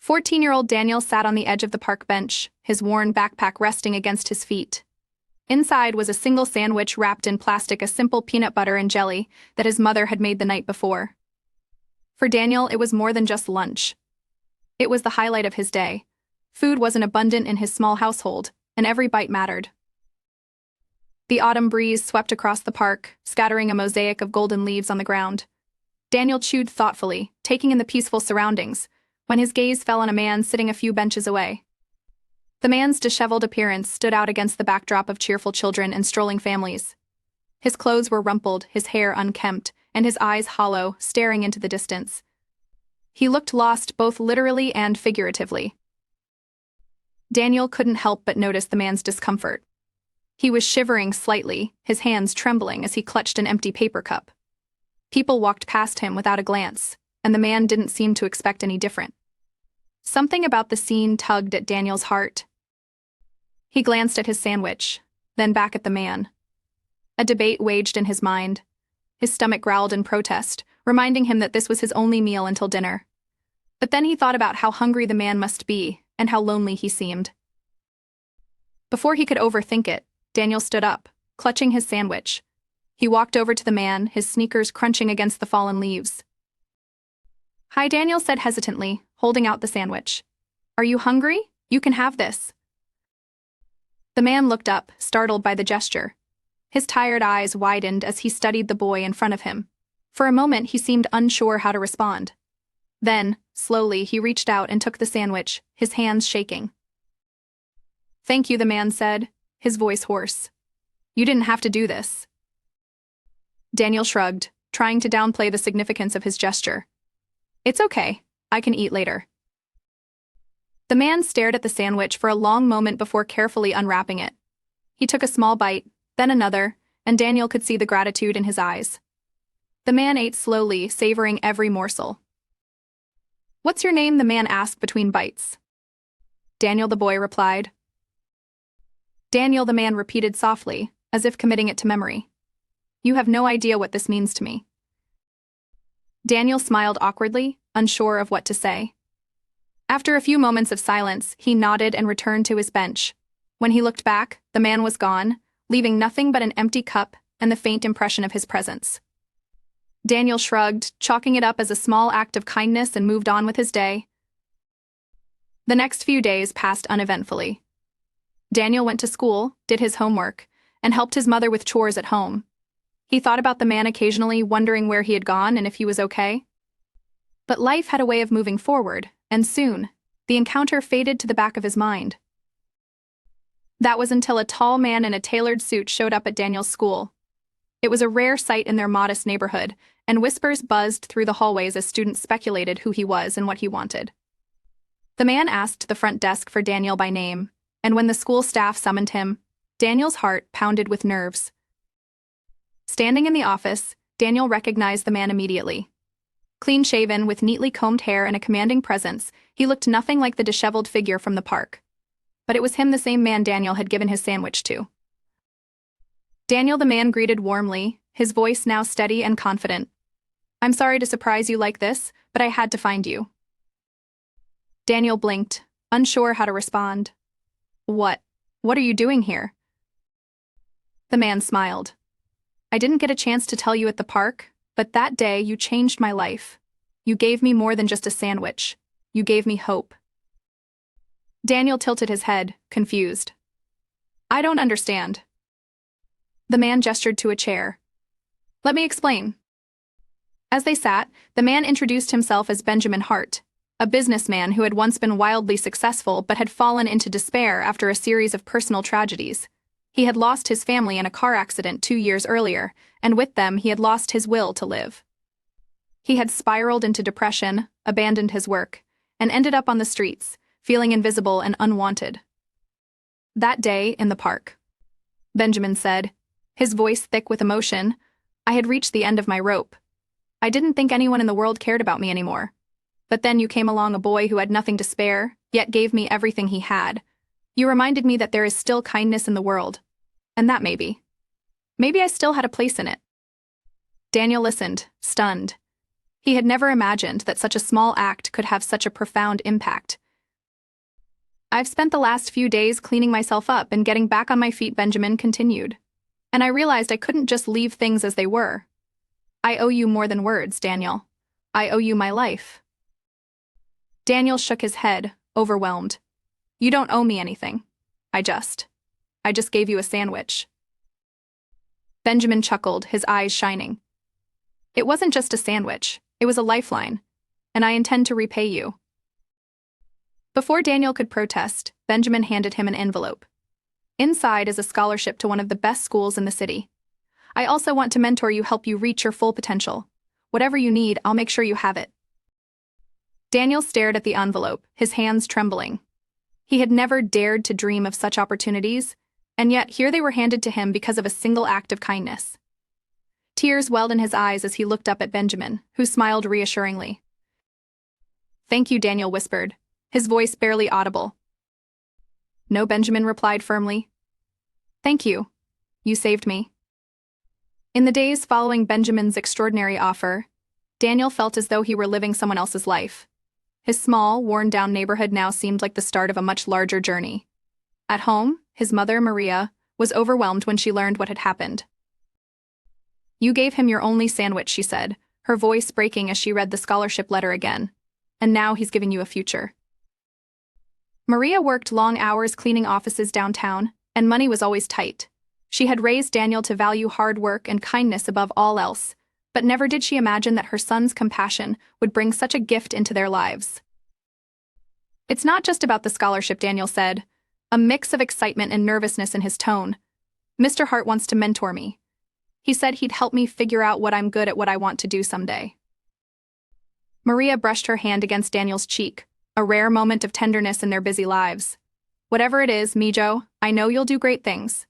14-year-old Daniel sat on the edge of the park bench, his worn backpack resting against his feet. Inside was a single sandwich wrapped in plastic, a simple peanut butter and jelly that his mother had made the night before. For Daniel, it was more than just lunch. It was the highlight of his day. Food wasn't abundant in his small household, and every bite mattered. The autumn breeze swept across the park, scattering a mosaic of golden leaves on the ground. Daniel chewed thoughtfully, taking in the peaceful surroundings, when his gaze fell on a man sitting a few benches away. The man's disheveled appearance stood out against the backdrop of cheerful children and strolling families. His clothes were rumpled, his hair unkempt, and his eyes hollow, staring into the distance. He looked lost both literally and figuratively. Daniel couldn't help but notice the man's discomfort. He was shivering slightly, his hands trembling as he clutched an empty paper cup. People walked past him without a glance, and the man didn't seem to expect any different. Something about the scene tugged at Daniel's heart. He glanced at his sandwich, then back at the man. A debate waged in his mind. His stomach growled in protest, reminding him that this was his only meal until dinner. But then he thought about how hungry the man must be, and how lonely he seemed. Before he could overthink it, Daniel stood up, clutching his sandwich. He walked over to the man, his sneakers crunching against the fallen leaves. "Hi," Daniel said hesitantly, holding out the sandwich. "Are you hungry? You can have this." The man looked up, startled by the gesture. His tired eyes widened as he studied the boy in front of him. For a moment, he seemed unsure how to respond. Then, slowly, he reached out and took the sandwich, his hands shaking. "Thank you," the man said, his voice hoarse. "You didn't have to do this." Daniel shrugged, trying to downplay the significance of his gesture. "It's okay. I can eat later." The man stared at the sandwich for a long moment before carefully unwrapping it. He took a small bite, then another, and Daniel could see the gratitude in his eyes. The man ate slowly, savoring every morsel. "What's your name?" the man asked between bites. "Daniel," the boy replied. "Daniel," the man repeated softly, as if committing it to memory. "You have no idea what this means to me." Daniel smiled awkwardly, unsure of what to say. After a few moments of silence, he nodded and returned to his bench. When he looked back, the man was gone, leaving nothing but an empty cup and the faint impression of his presence. Daniel shrugged, chalking it up as a small act of kindness, and moved on with his day. The next few days passed uneventfully. Daniel went to school, did his homework, and helped his mother with chores at home. He thought about the man occasionally, wondering where he had gone and if he was okay. But life had a way of moving forward, and soon, the encounter faded to the back of his mind. That was until a tall man in a tailored suit showed up at Daniel's school. It was a rare sight in their modest neighborhood, and whispers buzzed through the hallways as students speculated who he was and what he wanted. The man asked the front desk for Daniel by name, and when the school staff summoned him, Daniel's heart pounded with nerves. Standing in the office, Daniel recognized the man immediately. Clean-shaven, with neatly combed hair and a commanding presence, he looked nothing like the disheveled figure from the park. But it was him, the same man Daniel had given his sandwich to. "Daniel," the man greeted warmly, his voice now steady and confident. "I'm sorry to surprise you like this, but I had to find you." Daniel blinked, unsure how to respond. What are you doing here?" The man smiled. "I didn't get a chance to tell you at the park, but that day you changed my life. You gave me more than just a sandwich. You gave me hope." Daniel tilted his head, confused. "I don't understand." The man gestured to a chair. "Let me explain." As they sat, the man introduced himself as Benjamin Hart, a businessman who had once been wildly successful but had fallen into despair after a series of personal tragedies. He had lost his family in a car accident 2 years earlier, and with them he had lost his will to live. He had spiraled into depression, abandoned his work, and ended up on the streets, feeling invisible and unwanted. "That day, in the park," Benjamin said, his voice thick with emotion, "I had reached the end of my rope. I didn't think anyone in the world cared about me anymore. But then you came along, a boy who had nothing to spare, yet gave me everything he had. You reminded me that there is still kindness in the world. And that maybe I still had a place in it." Daniel listened, stunned. He had never imagined that such a small act could have such a profound impact. "I've spent the last few days cleaning myself up and getting back on my feet," Benjamin continued. "And I realized I couldn't just leave things as they were. I owe you more than words, Daniel. I owe you my life." Daniel shook his head, overwhelmed. "You don't owe me anything. I just gave you a sandwich." Benjamin chuckled, his eyes shining. "It wasn't just a sandwich, it was a lifeline, and I intend to repay you." Before Daniel could protest, Benjamin handed him an envelope. "Inside is a scholarship to one of the best schools in the city. I also want to mentor you, help you reach your full potential. Whatever you need, I'll make sure you have it." Daniel stared at the envelope, his hands trembling. He had never dared to dream of such opportunities, and yet here they were handed to him because of a single act of kindness. Tears welled in his eyes as he looked up at Benjamin, who smiled reassuringly. "Thank you," Daniel whispered, his voice barely audible. "No," Benjamin replied firmly. "Thank you. You saved me." In the days following Benjamin's extraordinary offer, Daniel felt as though he were living someone else's life. His small, worn-down neighborhood now seemed like the start of a much larger journey. At home, his mother, Maria, was overwhelmed when she learned what had happened. "You gave him your only sandwich," she said, her voice breaking as she read the scholarship letter again. "And now he's giving you a future." Maria worked long hours cleaning offices downtown, and money was always tight. She had raised Daniel to value hard work and kindness above all else, but never did she imagine that her son's compassion would bring such a gift into their lives. "It's not just about the scholarship," Daniel said, a mix of excitement and nervousness in his tone. "Mr. Hart wants to mentor me. He said he'd help me figure out what I'm good at, what I want to do someday." Maria brushed her hand against Daniel's cheek, a rare moment of tenderness in their busy lives. "Whatever it is, Mijo, I know you'll do great things."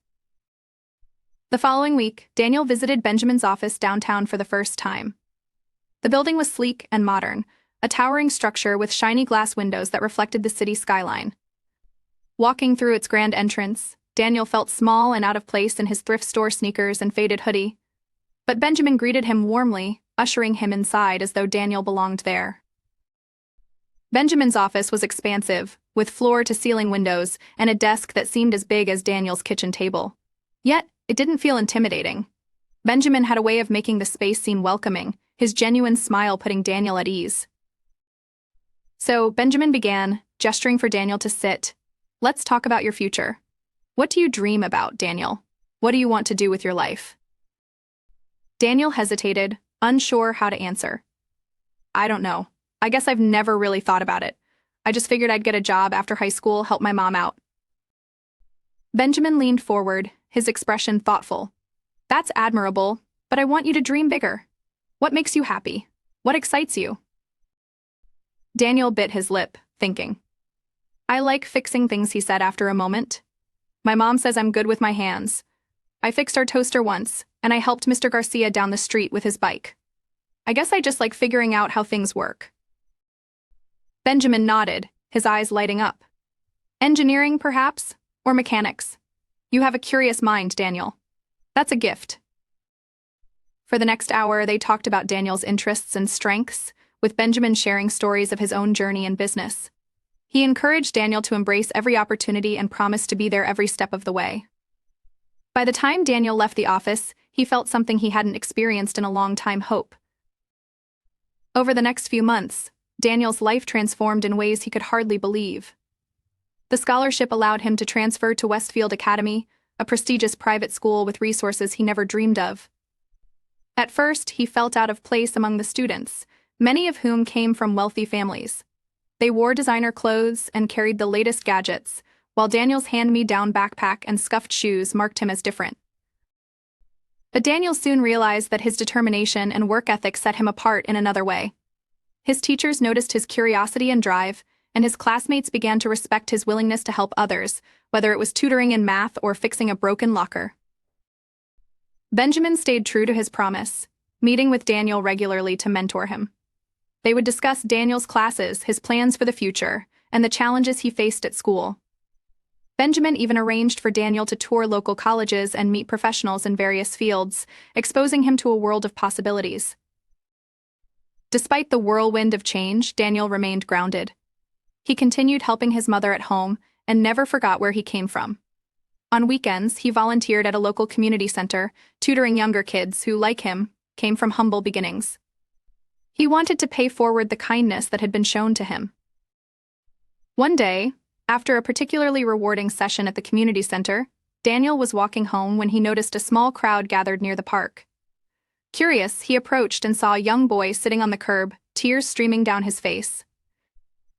The following week, Daniel visited Benjamin's office downtown for the first time. The building was sleek and modern, a towering structure with shiny glass windows that reflected the city skyline. Walking through its grand entrance, Daniel felt small and out of place in his thrift store sneakers and faded hoodie. But Benjamin greeted him warmly, ushering him inside as though Daniel belonged there. Benjamin's office was expansive, with floor-to-ceiling windows and a desk that seemed as big as Daniel's kitchen table. Yet, it didn't feel intimidating. Benjamin had a way of making the space seem welcoming, his genuine smile putting Daniel at ease. So, Benjamin began, gesturing for Daniel to sit. "Let's talk about your future. What do you dream about, Daniel? What do you want to do with your life?" Daniel hesitated, unsure how to answer. "I don't know. I guess I've never really thought about it. I just figured I'd get a job after high school, help my mom out." Benjamin leaned forward, his expression thoughtful. "That's admirable, but I want you to dream bigger. What makes you happy? What excites you?" Daniel bit his lip, thinking. "I like fixing things," he said after a moment. "My mom says I'm good with my hands. I fixed our toaster once, and I helped Mr. Garcia down the street with his bike. I guess I just like figuring out how things work." Benjamin nodded, his eyes lighting up. "Engineering, perhaps? Or mechanics? You have a curious mind, Daniel. That's a gift." For the next hour, they talked about Daniel's interests and strengths, with Benjamin sharing stories of his own journey in business. He encouraged Daniel to embrace every opportunity and promised to be there every step of the way. By the time Daniel left the office, he felt something he hadn't experienced in a long time: hope. Over the next few months, Daniel's life transformed in ways he could hardly believe. The scholarship allowed him to transfer to Westfield Academy, a prestigious private school with resources he never dreamed of. At first, he felt out of place among the students, many of whom came from wealthy families. They wore designer clothes and carried the latest gadgets, while Daniel's hand-me-down backpack and scuffed shoes marked him as different. But Daniel soon realized that his determination and work ethic set him apart in another way. His teachers noticed his curiosity and drive, and his classmates began to respect his willingness to help others, whether it was tutoring in math or fixing a broken locker. Benjamin stayed true to his promise, meeting with Daniel regularly to mentor him. They would discuss Daniel's classes, his plans for the future, and the challenges he faced at school. Benjamin even arranged for Daniel to tour local colleges and meet professionals in various fields, exposing him to a world of possibilities. Despite the whirlwind of change, Daniel remained grounded. He continued helping his mother at home and never forgot where he came from. On weekends, he volunteered at a local community center, tutoring younger kids who, like him, came from humble beginnings. He wanted to pay forward the kindness that had been shown to him. One day, after a particularly rewarding session at the community center, Daniel was walking home when he noticed a small crowd gathered near the park. Curious, he approached and saw a young boy sitting on the curb, tears streaming down his face.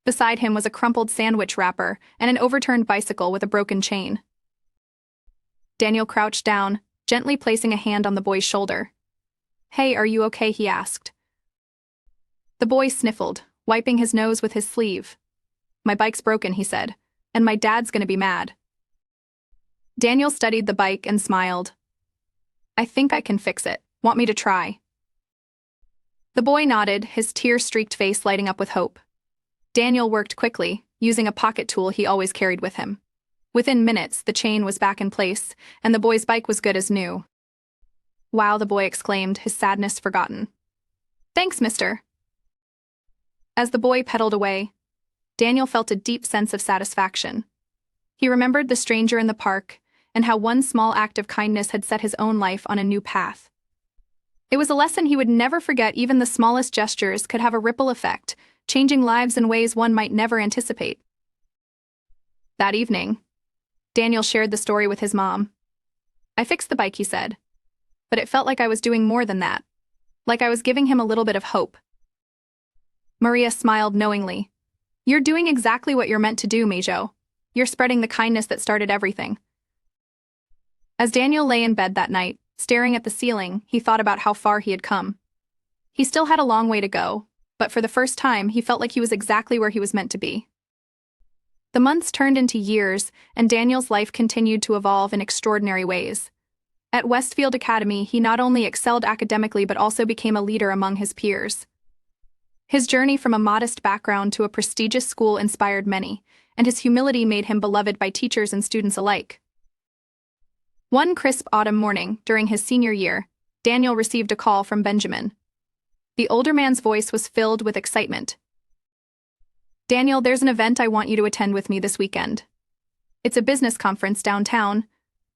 Beside him was a crumpled sandwich wrapper and an overturned bicycle with a broken chain. Daniel crouched down, gently placing a hand on the boy's shoulder. "Hey, are you okay?" he asked. The boy sniffled, wiping his nose with his sleeve. "My bike's broken," he said, "and my dad's gonna be mad." Daniel studied the bike and smiled. "I think I can fix it. Want me to try?" The boy nodded, his tear-streaked face lighting up with hope. Daniel worked quickly, using a pocket tool he always carried with him. Within minutes, the chain was back in place, and the boy's bike was good as new. "Wow," the boy exclaimed, his sadness forgotten. "Thanks, mister." As the boy pedaled away, Daniel felt a deep sense of satisfaction. He remembered the stranger in the park and how one small act of kindness had set his own life on a new path. It was a lesson he would never forget. Even the smallest gestures could have a ripple effect, changing lives in ways one might never anticipate. That evening, Daniel shared the story with his mom. "I fixed the bike," he said, "but it felt like I was doing more than that, like I was giving him a little bit of hope." Maria smiled knowingly. "You're doing exactly what you're meant to do, Majo. You're spreading the kindness that started everything." As Daniel lay in bed that night, staring at the ceiling, he thought about how far he had come. He still had a long way to go, but for the first time, he felt like he was exactly where he was meant to be. The months turned into years, and Daniel's life continued to evolve in extraordinary ways. At Westfield Academy, he not only excelled academically but also became a leader among his peers. His journey from a modest background to a prestigious school inspired many, and his humility made him beloved by teachers and students alike. One crisp autumn morning, during his senior year, Daniel received a call from Benjamin. The older man's voice was filled with excitement. "Daniel, there's an event I want you to attend with me this weekend. It's a business conference downtown,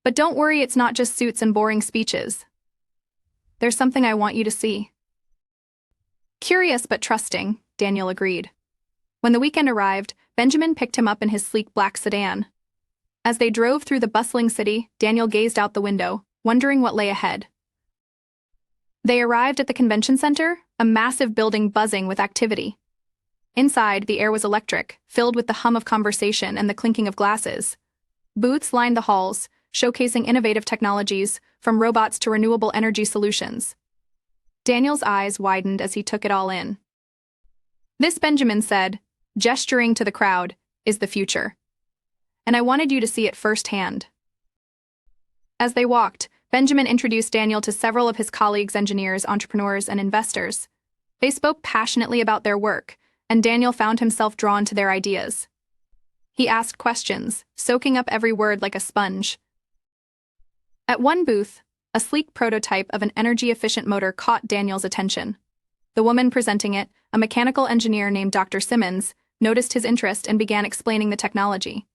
but don't worry, it's not just suits and boring speeches. There's something I want you to see." Curious but trusting, Daniel agreed. When the weekend arrived, Benjamin picked him up in his sleek black sedan. As they drove through the bustling city, Daniel gazed out the window, wondering what lay ahead. They arrived at the convention center, a massive building buzzing with activity. Inside, the air was electric, filled with the hum of conversation and the clinking of glasses. Booths lined the halls, showcasing innovative technologies, from robots to renewable energy solutions. Daniel's eyes widened as he took it all in. "This," Benjamin said, gesturing to the crowd, "is the future. And I wanted you to see it firsthand." As they walked, Benjamin introduced Daniel to several of his colleagues, engineers, entrepreneurs, and investors. They spoke passionately about their work, and Daniel found himself drawn to their ideas. He asked questions, soaking up every word like a sponge. At one booth, a sleek prototype of an energy-efficient motor caught Daniel's attention. The woman presenting it, a mechanical engineer named Dr. Simmons, noticed his interest and began explaining the technology.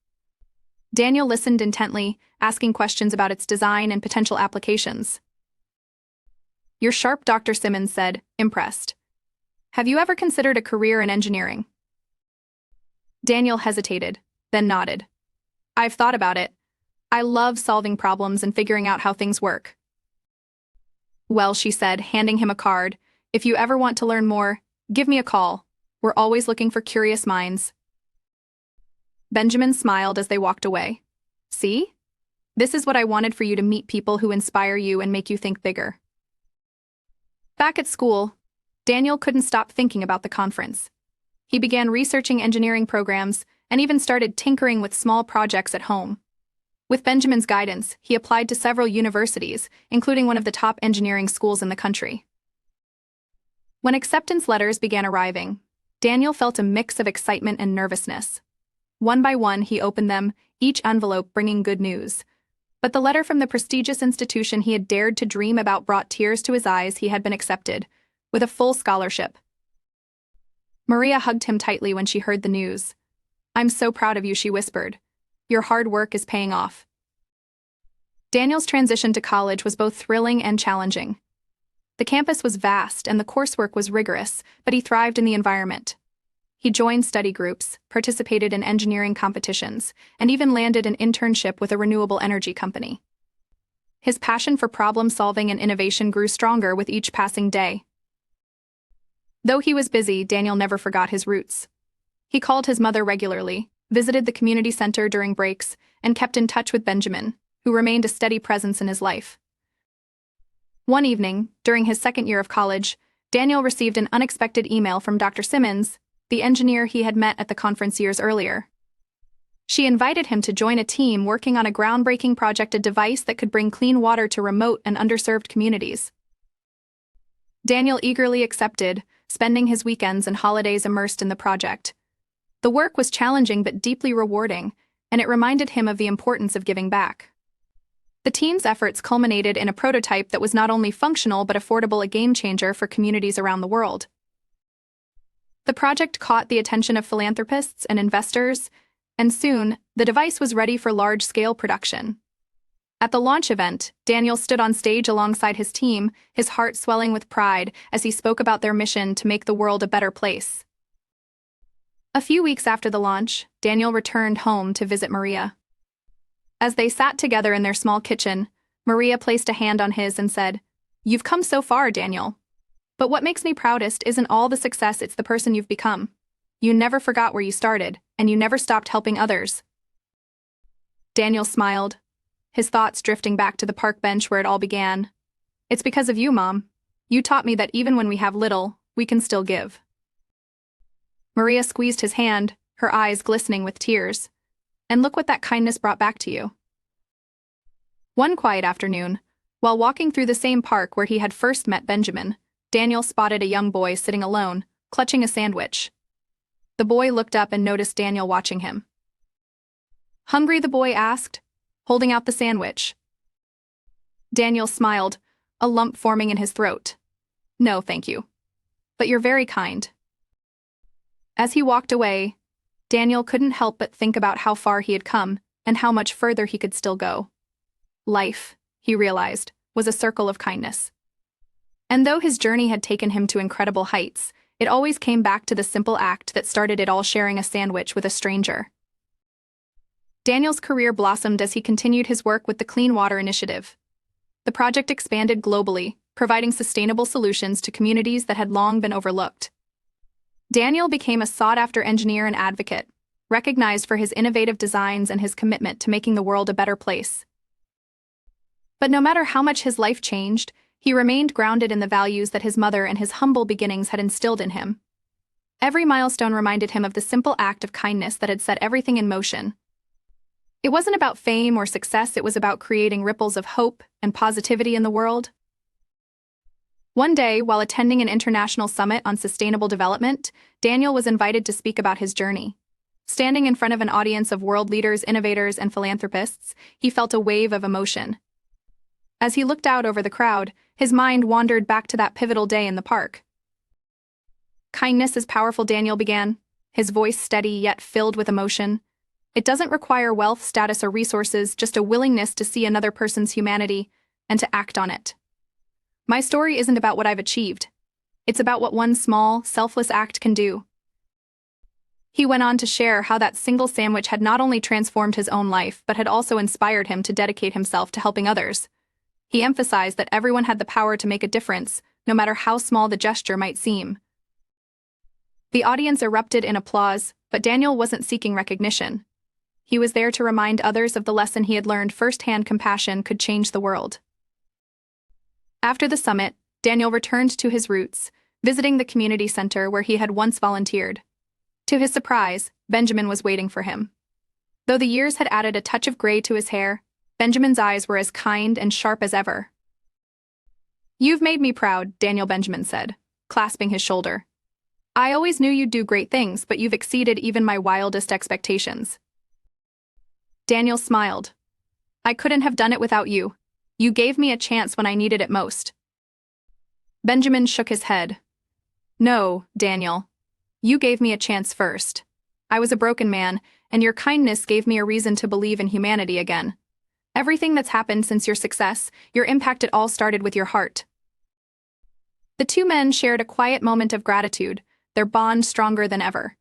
Daniel listened intently, asking questions about its design and potential applications. "You're sharp," Dr. Simmons said, impressed. "Have you ever considered a career in engineering?" Daniel hesitated, then nodded. "I've thought about it. I love solving problems and figuring out how things work." "Well," she said, handing him a card, "if you ever want to learn more, give me a call. We're always looking for curious minds." Benjamin smiled as they walked away. "See? This is what I wanted for you to meet people who inspire you and make you think bigger." Back at school, Daniel couldn't stop thinking about the conference. He began researching engineering programs and even started tinkering with small projects at home. With Benjamin's guidance, he applied to several universities, including one of the top engineering schools in the country. When acceptance letters began arriving, Daniel felt a mix of excitement and nervousness. One by one, he opened them, each envelope bringing good news. But the letter from the prestigious institution he had dared to dream about brought tears to his eyes. He had been accepted, with a full scholarship. Maria hugged him tightly when she heard the news. "I'm so proud of you," she whispered. "Your hard work is paying off." Daniel's transition to college was both thrilling and challenging. The campus was vast and the coursework was rigorous, but he thrived in the environment. He joined study groups, participated in engineering competitions, and even landed an internship with a renewable energy company. His passion for problem-solving and innovation grew stronger with each passing day. Though he was busy, Daniel never forgot his roots. He called his mother regularly, visited the community center during breaks, and kept in touch with Benjamin, who remained a steady presence in his life. One evening, during his second year of college, Daniel received an unexpected email from Dr. Simmons, the engineer he had met at the conference years earlier. She invited him to join a team working on a groundbreaking project, a device that could bring clean water to remote and underserved communities. Daniel eagerly accepted, spending his weekends and holidays immersed in the project. The work was challenging but deeply rewarding, and it reminded him of the importance of giving back. The team's efforts culminated in a prototype that was not only functional but affordable, a game-changer for communities around the world. The project caught the attention of philanthropists and investors, and soon, the device was ready for large-scale production. At the launch event, Daniel stood on stage alongside his team, his heart swelling with pride as he spoke about their mission to make the world a better place. A few weeks after the launch, Daniel returned home to visit Maria. As they sat together in their small kitchen, Maria placed a hand on his and said, "You've come so far, Daniel. But what makes me proudest isn't all the success, it's the person you've become. You never forgot where you started, and you never stopped helping others." Daniel smiled, his thoughts drifting back to the park bench where it all began. "It's because of you, Mom. You taught me that even when we have little, we can still give." Maria squeezed his hand, her eyes glistening with tears. "And look what that kindness brought back to you." One quiet afternoon, while walking through the same park where he had first met Benjamin, Daniel spotted a young boy sitting alone, clutching a sandwich. The boy looked up and noticed Daniel watching him. "Hungry?" the boy asked, holding out the sandwich. Daniel smiled, a lump forming in his throat. "No, thank you. But you're very kind." As he walked away, Daniel couldn't help but think about how far he had come and how much further he could still go. Life, he realized, was a circle of kindness. And though his journey had taken him to incredible heights, it always came back to the simple act that started it all, sharing a sandwich with a stranger. Daniel's career blossomed as he continued his work with the Clean Water Initiative. The project expanded globally, providing sustainable solutions to communities that had long been overlooked. Daniel became a sought-after engineer and advocate, recognized for his innovative designs and his commitment to making the world a better place. But no matter how much his life changed, he remained grounded in the values that his mother and his humble beginnings had instilled in him. Every milestone reminded him of the simple act of kindness that had set everything in motion. It wasn't about fame or success, it was about creating ripples of hope and positivity in the world. One day, while attending an international summit on sustainable development, Daniel was invited to speak about his journey. Standing in front of an audience of world leaders, innovators, and philanthropists, he felt a wave of emotion. As he looked out over the crowd, his mind wandered back to that pivotal day in the park. "Kindness is powerful," Daniel began, his voice steady yet filled with emotion. "It doesn't require wealth, status, or resources, just a willingness to see another person's humanity and to act on it. My story isn't about what I've achieved. It's about what one small, selfless act can do." He went on to share how that single sandwich had not only transformed his own life but had also inspired him to dedicate himself to helping others. He emphasized that everyone had the power to make a difference, no matter how small the gesture might seem. The audience erupted in applause, but Daniel wasn't seeking recognition. He was there to remind others of the lesson he had learned firsthand: compassion could change the world. After the summit, Daniel returned to his roots, visiting the community center where he had once volunteered. To his surprise, Benjamin was waiting for him. Though the years had added a touch of gray to his hair, Benjamin's eyes were as kind and sharp as ever. "You've made me proud," Benjamin said, clasping his shoulder. "I always knew you'd do great things, but you've exceeded even my wildest expectations." Daniel smiled. "I couldn't have done it without you. You gave me a chance when I needed it most." Benjamin shook his head. "No, Daniel. You gave me a chance first. I was a broken man, and your kindness gave me a reason to believe in humanity again. Everything that's happened since your success, your impact, it all started with your heart. The two men shared a quiet moment of gratitude, their bond stronger than ever.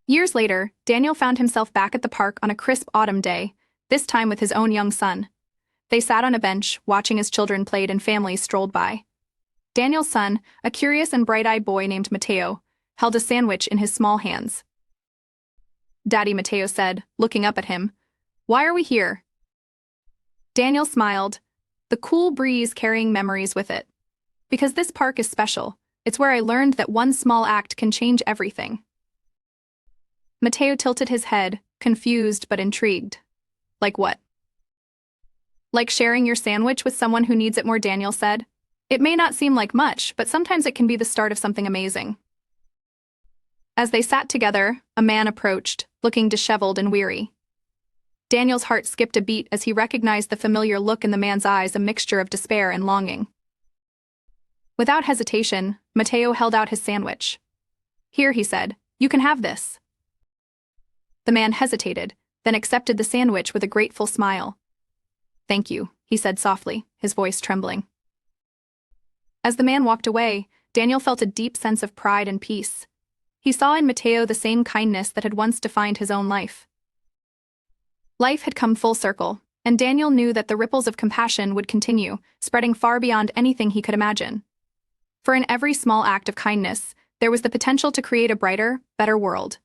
Years later, Daniel found himself back at the park on a crisp autumn day, this time with his own young son. They sat on a bench, watching as children played and families strolled by. Daniel's son, a curious and bright-eyed boy named Mateo, held a sandwich in his small hands. "Daddy," Mateo said, looking up at him, "why are we here?" Daniel smiled, the cool breeze carrying memories with it. "Because this park is special. It's where I learned that one small act can change everything." Mateo tilted his head, confused but intrigued. "Like what?" "Like sharing your sandwich with someone who needs it more," Daniel said. "It may not seem like much, but sometimes it can be the start of something amazing." As they sat together, a man approached, looking disheveled and weary. Daniel's heart skipped a beat as he recognized the familiar look in the man's eyes, a mixture of despair and longing. Without hesitation, Mateo held out his sandwich. "Here," he said, "you can have this." The man hesitated, then accepted the sandwich with a grateful smile. "Thank you," he said softly, his voice trembling. As the man walked away, Daniel felt a deep sense of pride and peace. He saw in Mateo the same kindness that had once defined his own life. Life had come full circle, and Daniel knew that the ripples of compassion would continue, spreading far beyond anything he could imagine. For in every small act of kindness, there was the potential to create a brighter, better world.